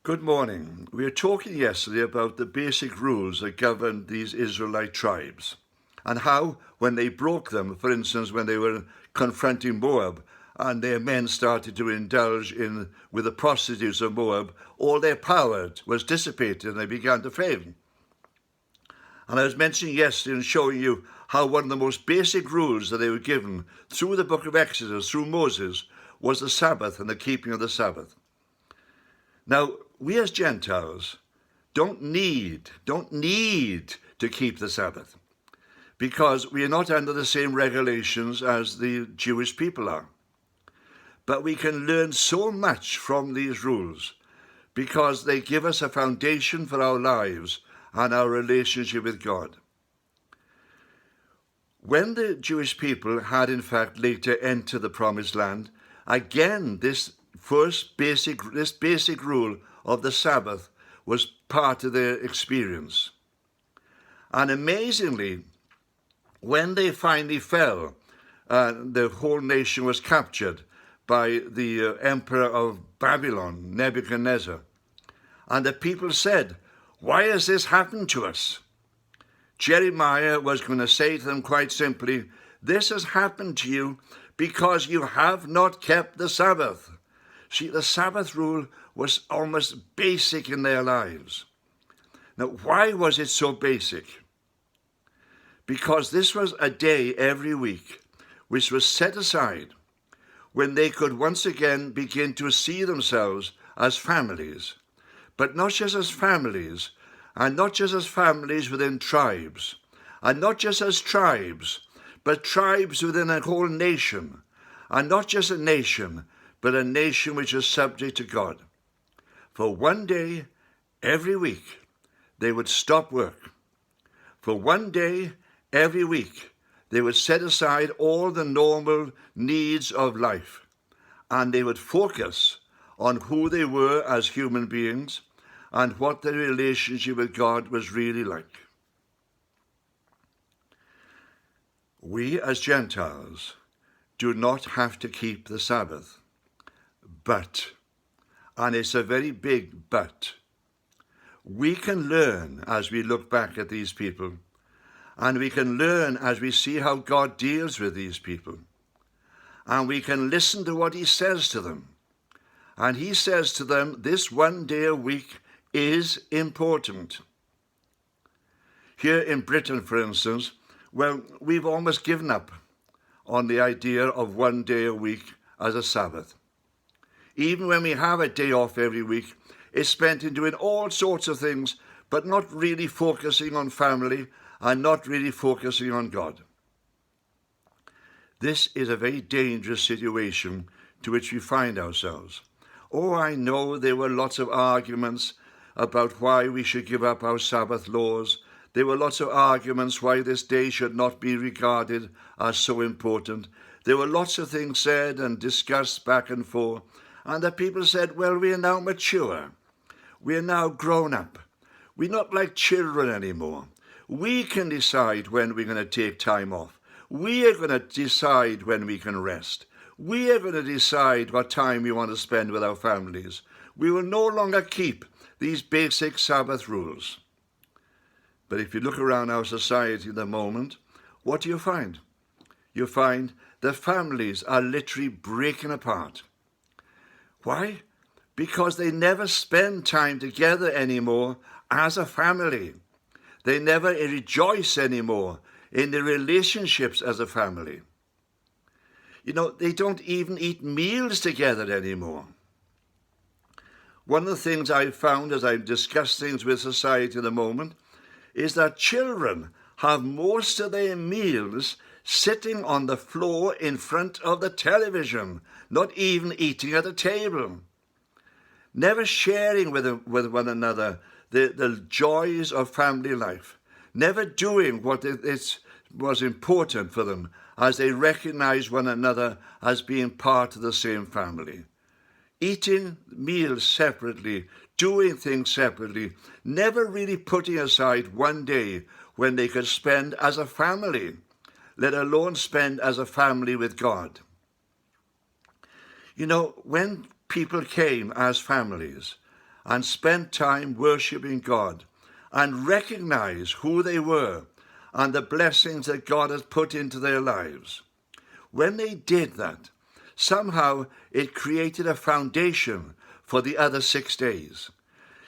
Good morning. We were talking yesterday about the basic rules that governed these Israelite tribes and how, when they broke them, for instance, when they were confronting Moab and their men started to indulge with the prostitutes of Moab, all their power was dissipated and they began to fail. And I was mentioning yesterday and showing you how one of the most basic rules that they were given through the book of Exodus, through Moses, was the Sabbath and the keeping of the Sabbath. Now, we as Gentiles don't need to keep the Sabbath because we are not under the same regulations as the Jewish people are. But we can learn so much from these rules because they give us a foundation for our lives and our relationship with God. When the Jewish people had in fact later entered the Promised Land, again this basic rule of the Sabbath was part of their experience. And amazingly, when they finally fell, the whole nation was captured by the emperor of Babylon, Nebuchadnezzar. And the people said, "Why has this happened to us?" Jeremiah was going to say to them quite simply, "This has happened to you because you have not kept the Sabbath." See, the Sabbath rule was almost basic in their lives. Now, why was it so basic? Because this was a day every week which was set aside when they could once again begin to see themselves as families, but not just as families, and not just as families within tribes, and not just as tribes, but tribes within a whole nation, and not just a nation, but a nation which is subject to God. For one day every week, they would stop work. For one day every week, they would set aside all the normal needs of life, and they would focus on who they were as human beings and what their relationship with God was really like. We as Gentiles do not have to keep the Sabbath. But, and it's a very big but, we can learn as we look back at these people, and we can learn as we see how God deals with these people, and we can listen to what he says to them. And he says to them, this one day a week is important. Here in Britain, for instance, well, we've almost given up on the idea of one day a week as a Sabbath. Even when we have a day off every week, it's spent in doing all sorts of things, but not really focusing on family and not really focusing on God. This is a very dangerous situation to which we find ourselves. Oh, I know there were lots of arguments about why we should give up our Sabbath laws. There were lots of arguments why this day should not be regarded as so important. There were lots of things said and discussed back and forth. And the people said, well, we are now mature. We are now grown up. We're not like children anymore. We can decide when we're going to take time off. We are going to decide when we can rest. We are going to decide what time we want to spend with our families. We will no longer keep these basic Sabbath rules. But if you look around our society at the moment, what do you find? You find that families are literally breaking apart. Why? Because they never spend time together anymore as a family. They never rejoice anymore in the relationships as a family. You know, they don't even eat meals together anymore. One of the things I've found as I've discussed things with society at the moment is that children have most of their meals sitting on the floor in front of the television, not even eating at a table, never sharing with one another the joys of family life, never doing what was important for them as they recognize one another as being part of the same family. Eating meals separately, doing things separately, never really putting aside one day when they could spend as a family, let alone spend as a family with God. You know, when people came as families and spent time worshiping God and recognized who they were and the blessings that God has put into their lives. When they did that, somehow it created a foundation for the other 6 days.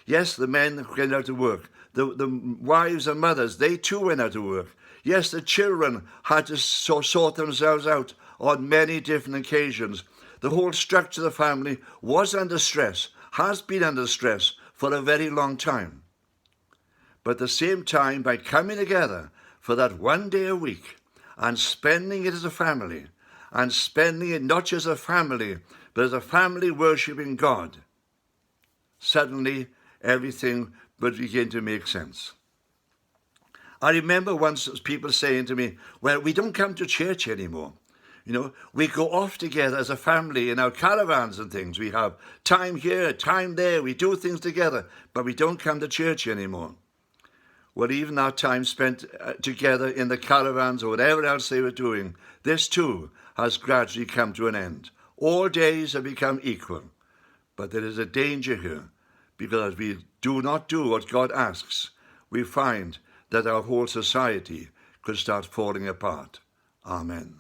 Yes, the men went out to work. The wives and mothers, they too went out to work. Yes, the children had to sort themselves out on many different occasions. The whole structure of the family was under stress, has been under stress for a very long time. But at the same time, by coming together for that 1 day a week and spending it as a family, and spending it not just as a family, but as a family worshiping God, suddenly everything would begin to make sense. I remember once people saying to me, well, we don't come to church anymore. We go off together as a family in our caravans and things. We have time here, time there. We do things together, but we don't come to church anymore. Well, even our time spent together in the caravans or whatever else they were doing, this too has gradually come to an end. All days have become equal, but there is a danger here, because we do not do what God asks. We find that our whole society could start falling apart. Amen.